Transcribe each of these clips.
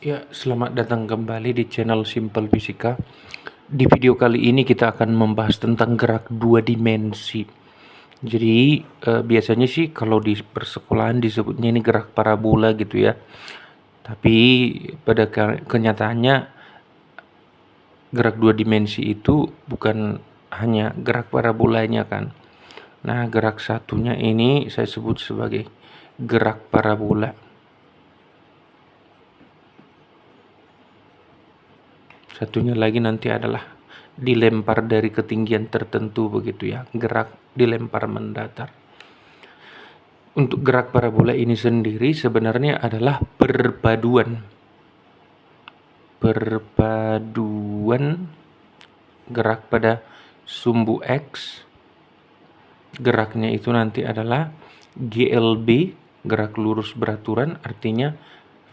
Ya, selamat datang kembali di channel Simple Fisika. Di video kali ini kita akan membahas tentang gerak dua dimensi. Jadi, biasanya sih kalau di persekolahan disebutnya ini gerak parabola gitu ya. Tapi pada kenyataannya gerak dua dimensi itu bukan hanya gerak parabolanya kan. Nah, gerak satunya ini saya sebut sebagai gerak parabola. Satunya lagi nanti adalah dilempar dari ketinggian tertentu begitu ya, gerak dilempar mendatar. Untuk gerak parabola ini sendiri sebenarnya adalah perpaduan gerak pada sumbu X. Geraknya itu nanti adalah GLB, gerak lurus beraturan, artinya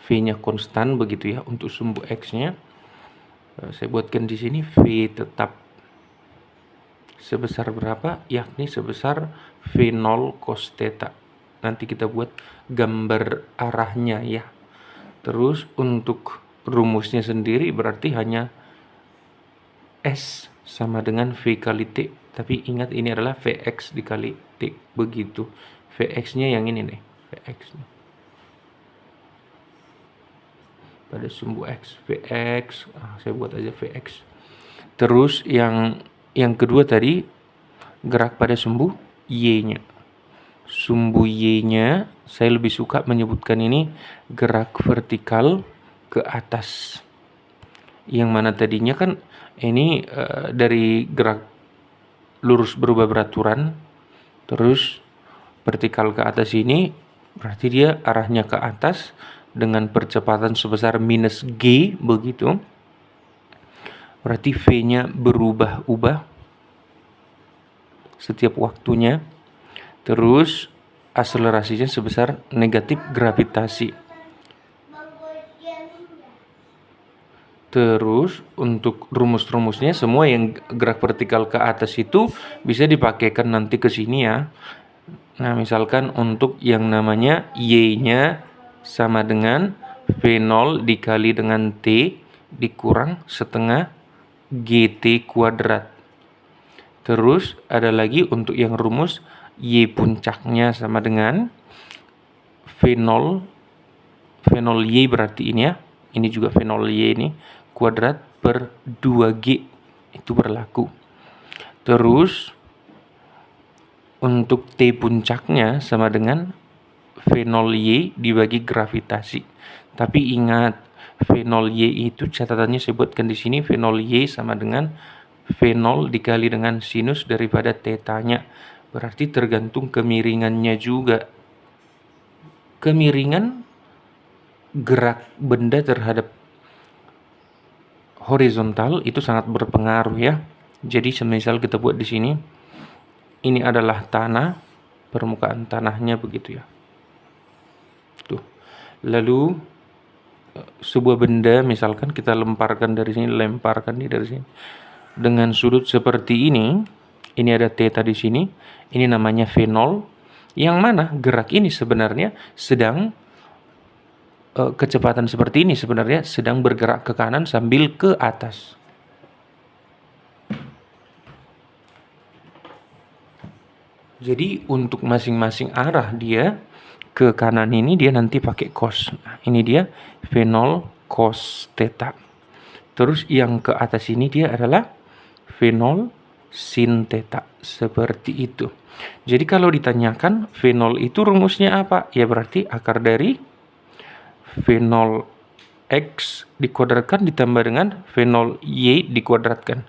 V-nya konstan begitu ya untuk sumbu X-nya. Saya buatkan di sini V tetap sebesar berapa? Yakni sebesar V0 cos theta. Nanti kita buat gambar arahnya ya. Terus untuk rumusnya sendiri berarti hanya S sama dengan V kali T. Tapi ingat ini adalah Vx dikali T. Begitu. Vx-nya yang ini nih. Vx-nya. Pada sumbu X, Vx, saya buat aja Vx. Terus yang kedua tadi gerak pada sumbu Y-nya. Sumbu Y-nya saya lebih suka menyebutkan ini gerak vertikal ke atas. Yang mana tadinya kan ini dari gerak lurus berubah beraturan, terus vertikal ke atas ini berarti dia arahnya ke atas dengan percepatan sebesar minus G begitu. Berarti V-nya berubah-ubah setiap waktunya. Terus akselerasinya sebesar negatif gravitasi. Terus untuk rumus-rumusnya semua yang gerak vertikal ke atas itu bisa dipakaikan nanti ke sini ya. Nah, misalkan untuk yang namanya Y-nya sama dengan V0 dikali dengan T dikurang setengah GT kuadrat. Terus ada lagi untuk yang rumus Y puncaknya sama dengan V0 Y berarti ini ya. Ini juga V0 Y ini kuadrat per 2G itu berlaku. Terus untuk T puncaknya sama dengan V0Y dibagi gravitasi. Tapi ingat V0Y itu catatannya saya buatkan di sini V0Y sama dengan V0 dikali dengan sinus daripada tetanya. Berarti tergantung kemiringannya juga. Kemiringan gerak benda terhadap horizontal itu sangat berpengaruh ya. Jadi semisal kita buat di sini, ini adalah tanah, permukaan tanahnya begitu ya. Tuh. Lalu sebuah benda misalkan kita lemparkan dari sini, dari sini. Dengan sudut seperti ini ada theta di sini, ini namanya V0, yang mana gerak ini sebenarnya sedang kecepatan seperti ini sebenarnya sedang bergerak ke kanan sambil ke atas. Jadi untuk masing-masing arah dia ke kanan ini dia nanti pakai cos. Nah, ini dia V0 cos theta. Terus yang ke atas ini dia adalah V0 sin theta. Seperti itu. Jadi kalau ditanyakan V0 itu rumusnya apa? Ya berarti akar dari V0 X dikuadratkan ditambah dengan V0 Y dikuadratkan.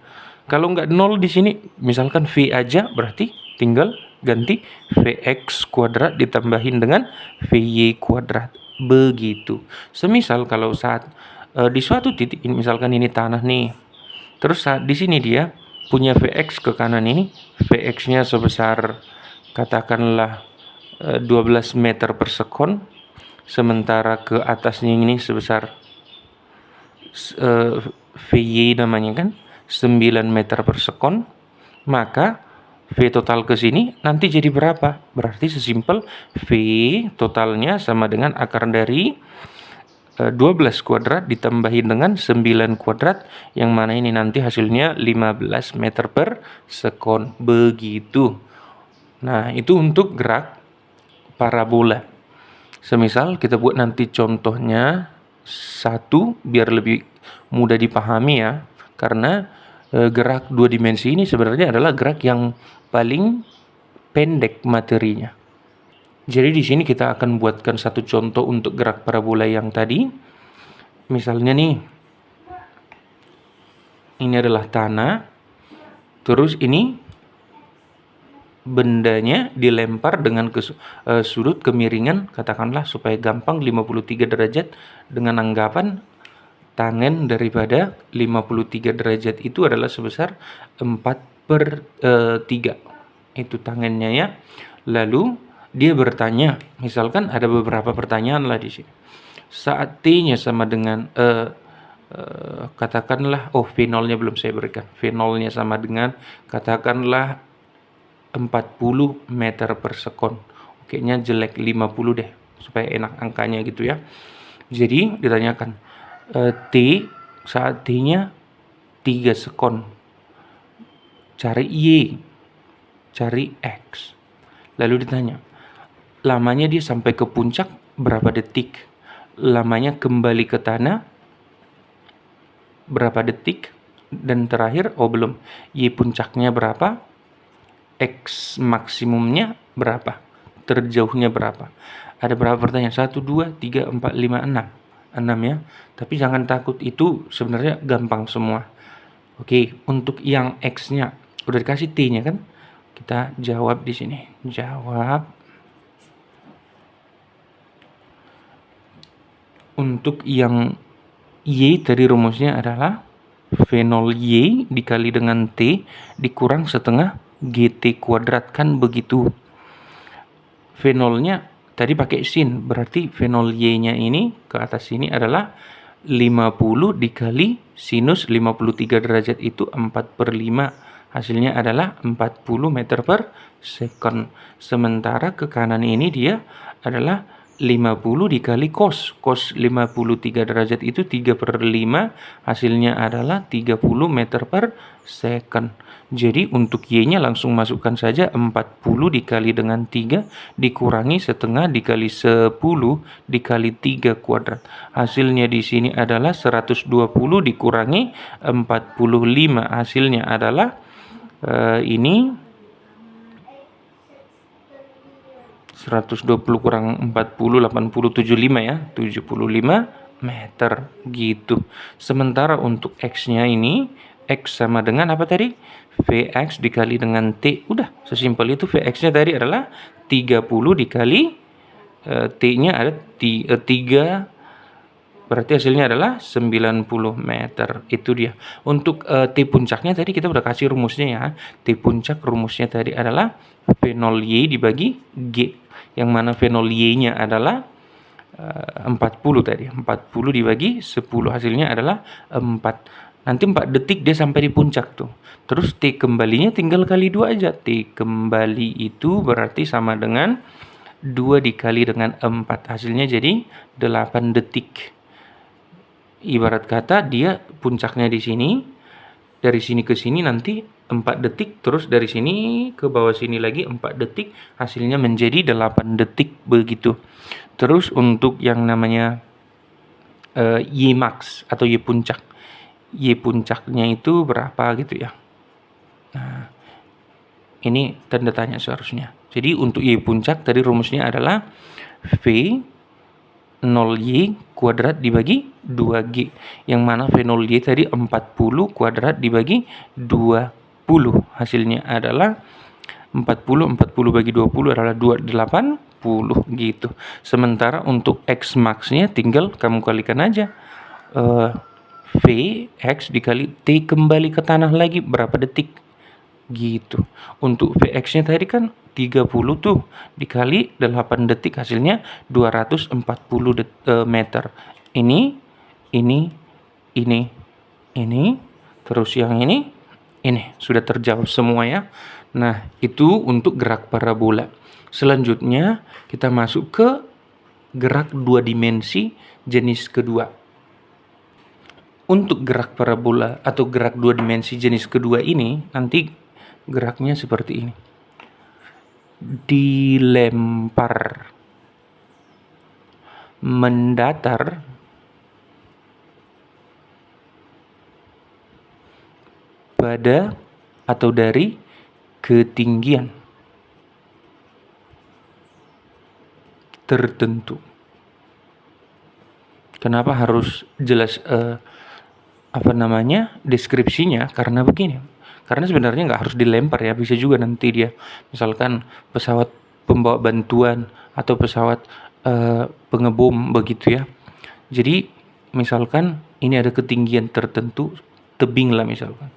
Kalau nggak 0 di sini, misalkan V aja, berarti tinggal ganti Vx kuadrat ditambahin dengan Vy kuadrat. Begitu. Semisal kalau saat di suatu titik, misalkan ini tanah nih, terus saat di sini dia punya Vx ke kanan ini, Vx-nya sebesar katakanlah 12 meter per sekon, sementara ke atasnya ini sebesar Vy namanya kan 9 meter per sekon, maka V total ke sini nanti jadi berapa? Berarti sesimpel V totalnya sama dengan akar dari 12 kuadrat ditambahin dengan 9 kuadrat, yang mana ini nanti hasilnya 15 meter per sekon. Begitu. Nah, itu untuk gerak parabola. Semisal kita buat nanti contohnya satu biar lebih mudah dipahami ya. Karena gerak 2 dimensi ini sebenarnya adalah gerak yang paling pendek materinya. Jadi di sini kita akan buatkan satu contoh untuk gerak parabola yang tadi. Misalnya nih, ini adalah tanah, terus ini bendanya dilempar dengan sudut kemiringan, katakanlah supaya gampang 53 derajat, dengan anggapan tangen daripada 53 derajat itu adalah sebesar 4/3. Itu tangennya ya. Lalu dia bertanya, misalkan ada beberapa pertanyaan lah di sini. Saat T-nya sama dengan katakanlah, V0-nya belum saya berikan. V0-nya sama dengan katakanlah 40 meter per sekon. Oke-nya jelek 50 deh, supaya enak angkanya gitu ya. Jadi ditanyakan T, saat T-nya 3 sekon. Cari Y, cari X. Lalu ditanya, lamanya dia sampai ke puncak berapa detik? Lamanya kembali ke tanah berapa detik? Dan terakhir, belum, Y puncaknya berapa? X maksimumnya berapa? Terjauhnya berapa? Ada berapa pertanyaan? 1, 2, 3, 4, 5, 6. 6 ya. Tapi jangan takut, itu sebenarnya gampang semua. Oke, untuk yang X-nya udah dikasih T-nya kan? Kita jawab di sini. Jawab. Untuk yang Y tadi rumusnya adalah V0Y dikali dengan T dikurang setengah GT kuadrat, kan begitu. V0-nya tadi pakai sin, berarti V0Y-nya ini ke atas sini adalah 50 dikali sinus 53 derajat itu 4/5. Hasilnya adalah 40 meter per second. Sementara ke kanan ini dia adalah 50 dikali cos. Cos 53 derajat itu 3/5. Hasilnya adalah 30 meter per second. Jadi untuk Y-nya langsung masukkan saja 40 dikali dengan 3 dikurangi setengah dikali 10 dikali 3 kuadrat. Hasilnya di sini adalah 120 dikurangi 45. Hasilnya adalah ini 120 kurang 40, 80, 75 ya, 75 meter gitu. Sementara untuk X-nya ini, X sama dengan apa tadi? Vx dikali dengan T. Udah, sesimpel itu. Vx-nya tadi adalah 30 dikali T-nya ada 3, berarti hasilnya adalah 90 meter. Itu dia. Untuk T puncaknya tadi kita udah kasih rumusnya ya. T puncak rumusnya tadi adalah V0Y dibagi G. Yang mana V0Y-nya adalah 40 tadi. 40 dibagi 10. Hasilnya adalah 4. Nanti 4 detik dia sampai di puncak tuh. Terus T kembalinya tinggal kali 2 aja. T kembali itu berarti sama dengan 2 dikali dengan 4. Hasilnya jadi 8 detik. Ibarat kata dia puncaknya di sini. Dari sini ke sini nanti 4 detik, terus dari sini ke bawah sini lagi 4 detik, hasilnya menjadi 8 detik begitu. Terus untuk yang namanya Y max atau Y puncak. Y puncaknya itu berapa gitu ya. Nah, ini tanda tanya seharusnya. Jadi untuk Y puncak tadi rumusnya adalah V 0Y kuadrat dibagi 2G. Yang mana V0Y tadi 40 kuadrat dibagi 20. Hasilnya adalah 40 bagi 20 adalah 280 gitu. Sementara untuk X max-nya tinggal kamu kalikan aja. Vx dikali T kembali ke tanah lagi berapa detik gitu. Untuk Vx-nya tadi kan 30 tuh dikali 8 detik hasilnya 240 meter. Ini terus yang ini sudah terjawab semua ya. Nah, itu untuk gerak parabola. Selanjutnya kita masuk ke gerak 2 dimensi jenis kedua. Untuk gerak parabola atau gerak 2 dimensi jenis kedua ini, nanti geraknya seperti ini. Dilempar mendatar pada atau dari ketinggian tertentu. Kenapa harus jelas deskripsinya? Karena begini. Karena sebenarnya nggak harus dilempar ya, bisa juga nanti dia misalkan pesawat pembawa bantuan atau pesawat pengebom begitu ya. Jadi misalkan ini ada ketinggian tertentu, tebing lah misalkan.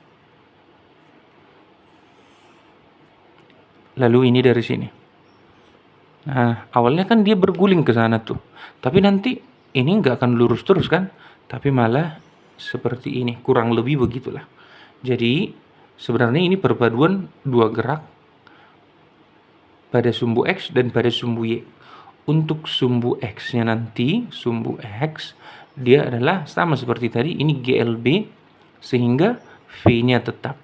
Lalu ini dari sini. Nah, awalnya kan dia berguling ke sana tuh. Tapi nanti ini nggak akan lurus terus kan? Tapi malah seperti ini, kurang lebih begitulah. Jadi sebenarnya ini perpaduan dua gerak pada sumbu X dan pada sumbu Y. Untuk sumbu X-nya nanti, sumbu X, dia adalah sama seperti tadi, ini GLB, sehingga V-nya tetap.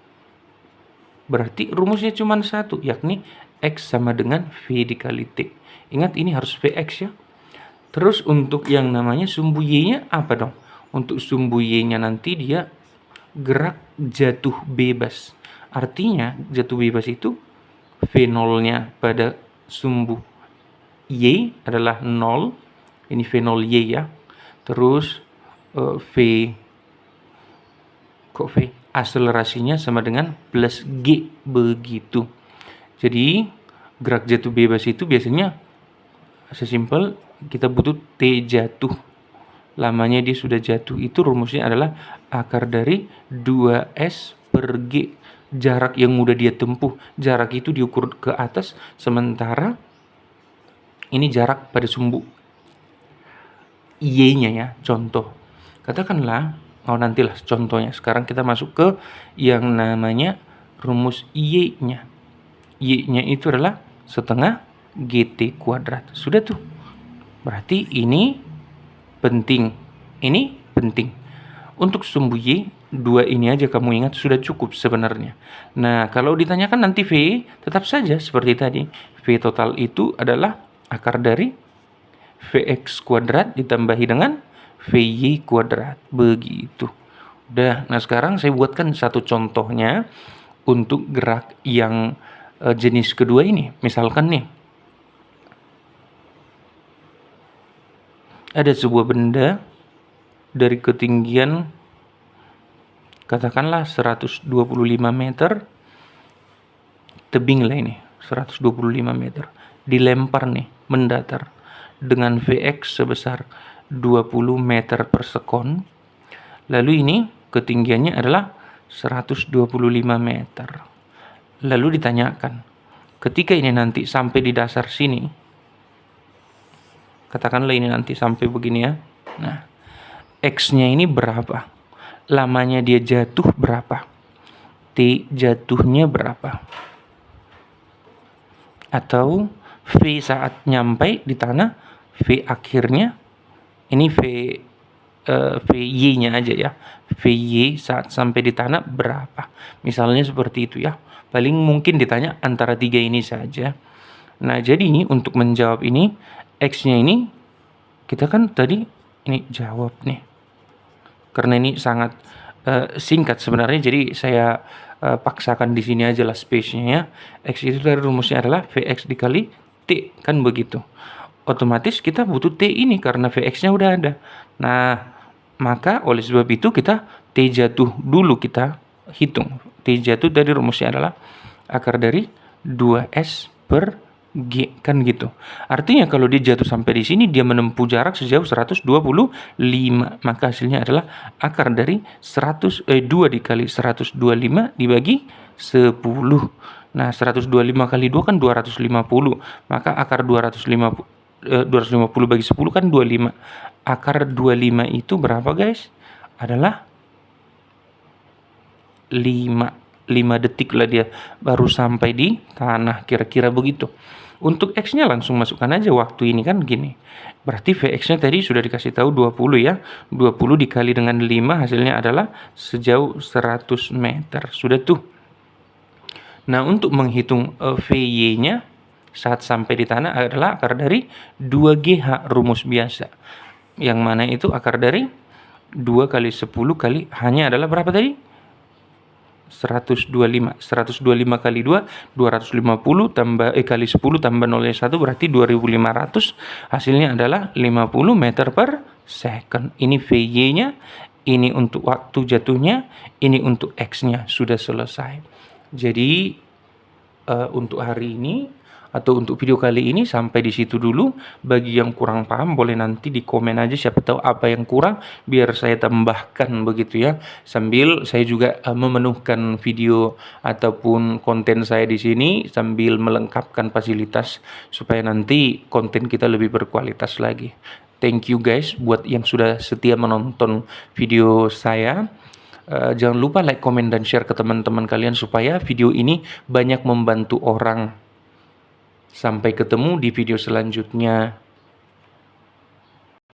Berarti rumusnya cuma satu, yakni X sama dengan V dikali T. Ingat ini harus Vx ya. Terus untuk yang namanya sumbu Y-nya apa dong? Untuk sumbu Y-nya nanti dia gerak jatuh bebas. Artinya jatuh bebas itu V0-nya pada sumbu Y adalah 0. Ini V0 Y ya. Terus V akselerasinya sama dengan plus G begitu. Jadi gerak jatuh bebas itu biasanya sesimpel kita butuh T jatuh. Lamanya dia sudah jatuh, itu rumusnya adalah akar dari 2S per G. Jarak yang udah dia tempuh, jarak itu diukur ke atas, sementara ini jarak pada sumbu Y-nya ya. Contoh, katakanlah, nantilah contohnya. Sekarang kita masuk ke yang namanya rumus Y-nya. Y-nya itu adalah setengah GT kuadrat. Sudah tuh. Berarti ini penting. Ini penting. Untuk sumbu Y, 2 ini aja kamu ingat sudah cukup sebenarnya. Nah, kalau ditanyakan nanti V, tetap saja seperti tadi. V total itu adalah akar dari Vx kuadrat ditambahi dengan Vy kuadrat. Begitu. Udah, nah sekarang saya buatkan satu contohnya untuk gerak yang jenis kedua ini. Misalkan nih, ada sebuah benda dari ketinggian katakanlah 125 meter, tebing lah ini, 125 meter, dilempar nih, mendatar dengan Vx sebesar 20 meter per sekon. Lalu ini ketinggiannya adalah 125 meter. Lalu ditanyakan, ketika ini nanti sampai di dasar sini, katakanlah ini nanti sampai begini ya. Nah, X-nya ini berapa? Lamanya dia jatuh berapa? T jatuhnya berapa? Atau V saat nyampe di tanah, V akhirnya, ini VY-nya aja ya. VY saat sampai di tanah berapa? Misalnya seperti itu ya. Paling mungkin ditanya antara 3 ini saja. Nah, jadi untuk menjawab ini, X-nya ini, kita kan tadi ini jawab nih. Karena ini sangat singkat sebenarnya, jadi saya paksakan di sini aja lah space-nya ya. X itu dari rumusnya adalah Vx dikali T, kan begitu. Otomatis kita butuh T ini karena Vx-nya udah ada. Nah, maka oleh sebab itu kita T jatuh dulu kita hitung. T jatuh dari rumusnya adalah akar dari 2S per G, kan gitu. Artinya kalau dia jatuh sampai di sini, dia menempuh jarak sejauh 125, maka hasilnya adalah akar dari 2 dikali 125 dibagi 10. Nah, 125 kali 2 kan 250, maka akar 250 bagi 10 kan 25. Akar 25 itu berapa guys? Adalah 5 detik lah dia baru sampai di tanah, kira-kira begitu. Untuk X-nya langsung masukkan aja waktu ini kan gini. Berarti Vx-nya tadi sudah dikasih tahu 20 ya. 20 dikali dengan 5 hasilnya adalah sejauh 100 meter. Sudah tuh. Nah, untuk menghitung Vy-nya saat sampai di tanah adalah akar dari 2GH rumus biasa. Yang mana itu akar dari 2 kali 10 kali hanya adalah berapa tadi? 125 kali 2 250 tambah kali 10 tambah 0 1 berarti 2500, hasilnya adalah 50 meter per second. Ini Vy-nya, ini untuk waktu jatuhnya, ini untuk X-nya. Sudah selesai. Jadi untuk hari ini atau untuk video kali ini sampai di situ dulu. Bagi yang kurang paham boleh nanti di komen aja, siapa tahu apa yang kurang biar saya tambahkan begitu ya. Sambil saya juga memenuhkan video ataupun konten saya di sini sambil melengkapkan fasilitas supaya nanti konten kita lebih berkualitas lagi. Thank you guys buat yang sudah setia menonton video saya. Jangan lupa like, komen, dan share ke teman-teman kalian supaya video ini banyak membantu orang. Sampai ketemu di video selanjutnya.